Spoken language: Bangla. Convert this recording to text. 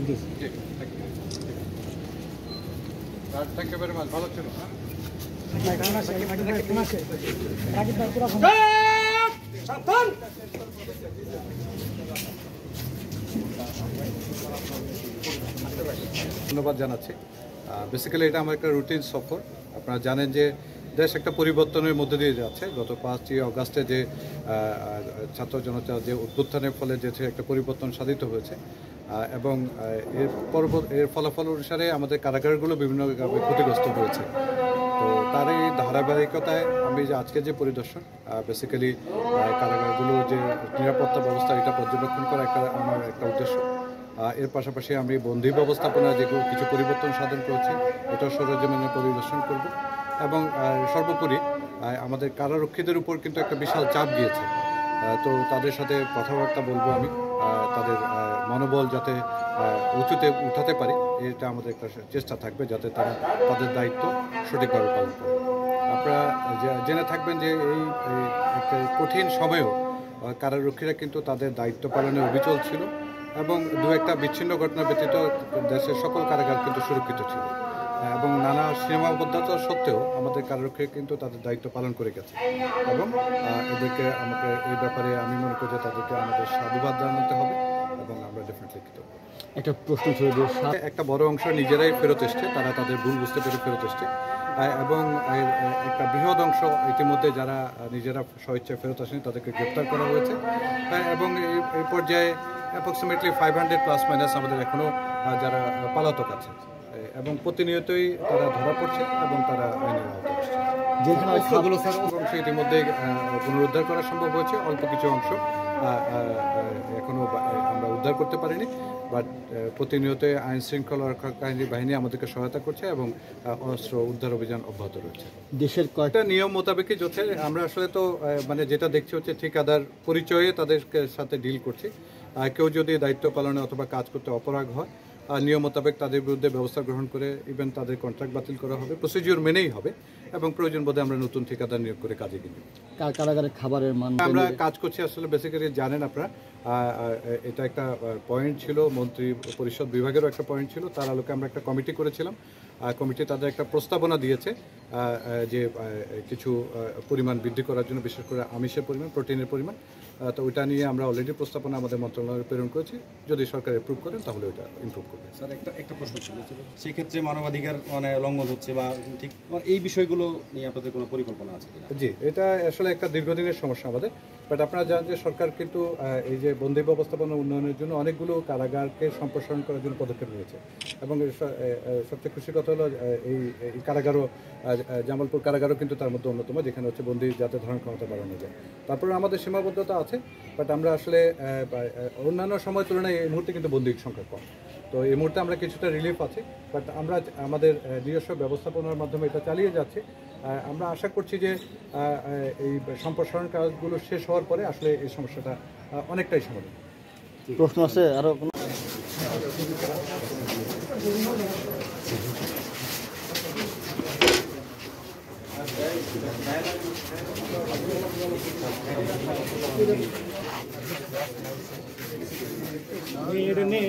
Thank you very much. ভালো ছিল। ধন্যবাদ জানাচ্ছি। বেসিক্যালি এটা আমার একটা রুটিন সফর। আপনারা জানেন যে দেশ একটা পরিবর্তনের মধ্যে দিয়ে যাচ্ছে। গত 5ই অগাস্টে যে ছাত্র জনতা যে উত্থানের ফলে যে একটা পরিবর্তন সাধিত হয়েছে এবং এর ফলাফল অনুসারে আমাদের কারাগারগুলো বিভিন্নভাবে ক্ষতিগ্রস্ত হয়েছে। তো তার এই ধারাবাহিকতায় আমি যে আজকে যে পরিদর্শন বেসিক্যালি কারাগারগুলো যে নিরাপত্তা ব্যবস্থা এটা পর্যবেক্ষণ করা আমার একটা উদ্দেশ্য। এর পাশাপাশি আমি বন্দি ব্যবস্থাপনা যেগুলো কিছু পরিবর্তন সাধন করেছি এটা সরেজমিনে পরিদর্শন করব এবং সর্বোপরি আমাদের কারারক্ষীদের উপর কিন্তু একটা বিশাল চাপ গিয়েছে। তো তাদের সাথে কথাবার্তা বলবো আমি, তাদের মনোবল যাতে উঁচুতে উঠাতে পারি এটা আমাদের একটা চেষ্টা থাকবে যাতে তারা তাদের দায়িত্ব সঠিকভাবে পালন করে। আপনারা জেনে থাকবেন যে এই একটা কঠিন সময়েও কারারক্ষীরা কিন্তু তাদের দায়িত্ব পালনে অবিচল ছিল এবং দু একটা বিচ্ছিন্ন ঘটনা ব্যতীত দেশের সকল কারাগার কিন্তু সুরক্ষিত ছিল এবং নানা সীমাবদ্ধতা সত্ত্বেও আমাদের কারারক্ষী কিন্তু তাদের দায়িত্ব পালন করে গেছে এবং এদেরকে আমাকে এই ব্যাপারে আমি মনে করি যে তাদেরকে আমাদের সাধুবাদ জানাতে হবে এবং আমরা ডেফিনেটলি কৃতজ্ঞ। একটা প্রশ্ন ছিল যে একটা বড় অংশ নিজেরাই ফেরত এসছে, তারা তাদের ভুল বুঝতে পেরে ফেরত এসছে এবং একটা বৃহৎ অংশ ইতিমধ্যে যারা নিজেরা স্বইচ্ছায় ফেরত আসেনি তাদেরকে গ্রেপ্তার করা হয়েছে এবং এই পর্যায়ে অ্যাপ্রক্সিমেটলি 500 প্লাস মাইনাস আমাদের এখনও যারা পলাতক আছে এবং প্রতিনিয়তই তারা ধরা পড়ছে এবং তারা আইনের আওতায় আসছে। যেখানে অংশ ইতিমধ্যে পুনরুদ্ধার করা সম্ভব হয়েছে, অল্প কিছু অংশ এখনও আমরা উদ্ধার করতে পারিনি, বাট প্রতিনিয়তই আইন শৃঙ্খলা রক্ষাকারী বাহিনী আমাদেরকে সহায়তা করছে এবং অস্ত্র উদ্ধার অভিযান অব্যাহত রয়েছে। দেশের কয়েকটা নিয়ম মোতাবেকই যথে আমরা আসলে তো মানে যেটা দেখছি হচ্ছে ঠিকাদার পরিচয়ে তাদের সাথে ডিল করছি। কেউ যদি দায়িত্ব পালনে অথবা কাজ করতে অপরাগ হয় নিয়ম মোতাবেক তাদের বিরুদ্ধে ব্যবস্থা গ্রহণ করে ইভেন তাদের কন্ট্রাক্ট বাতিল করা হবে, প্রসিডিওর মেনেই হবে এবং প্রয়োজন বোধে আমরা নতুন ঠিকাদার নিয়োগ করে কাজে কিনব। কারাগারের খাবারের মান আমরা কাজ করছি আসলে বেসিক্যালি জানেন আপনারা এটা একটা পয়েন্ট ছিল, মন্ত্রী পরিষদ বিভাগেরও একটা পয়েন্ট ছিল, তার আলোকে আমরা একটা কমিটি করেছিলাম। কমিটি তাদের একটা প্রস্তাবনা দিয়েছে যে কিছু পরিমাণ বৃদ্ধি করার জন্য, বিশেষ করে আমিষের পরিমাণ, প্রোটিনের পরিমাণ। তো ওইটা নিয়ে আমরা অলরেডি প্রস্তাবনা আমাদের মন্ত্রণালয়ে প্রেরণ করেছি, যদি সরকার অ্যাপ্রুভ করেন তাহলে ওইটা ইমপ্রুভ করবে। স্যার একটা প্রশ্ন ছিল, সেক্ষেত্রে মানবাধিকার লঙ্ঘন হচ্ছে বা ঠিক এই বিষয়গুলো নিয়ে আপনাদের কোনো পরিকল্পনা আছে? জি, এটা আসলে একটা দীর্ঘদিনের সমস্যা আমাদের, বাট আপনারা জানেন যে সরকার কিন্তু এই যে বন্দি ব্যবস্থাপনা উন্নয়নের জন্য অনেকগুলো কারাগারকে সম্প্রসারণ করার জন্য পদক্ষেপ নিয়েছে এবং সবচেয়ে খুশির কথা হলো এই কারাগারও, জামালপুর কারাগারও কিন্তু তার মধ্যে অন্যতম, যেখানে হচ্ছে বন্দি যাতে ধারণ ক্ষমতা বাড়ানো যায়। তারপরে আমাদের সীমাবদ্ধতা আছে, বাট আমরা আসলে অন্যান্য সময়ের তুলনায় এই মুহূর্তে কিন্তু বন্দির সংখ্যা কম। তো এই মুহূর্তে আমরা কিছুটা রিলিফ আছি, বাট আমরা আমাদের নিজস্ব ব্যবস্থাপনার মাধ্যমে এটা চালিয়ে যাচ্ছি। আমরা আশা করছি যে এই সম্প্রসারণ কাজগুলো শেষ হওয়ার পরে আসলে এই সমস্যাটা অনেকটাই সমাধান। প্রশ্ন আছে আরো কোনো? এটা নিয়ে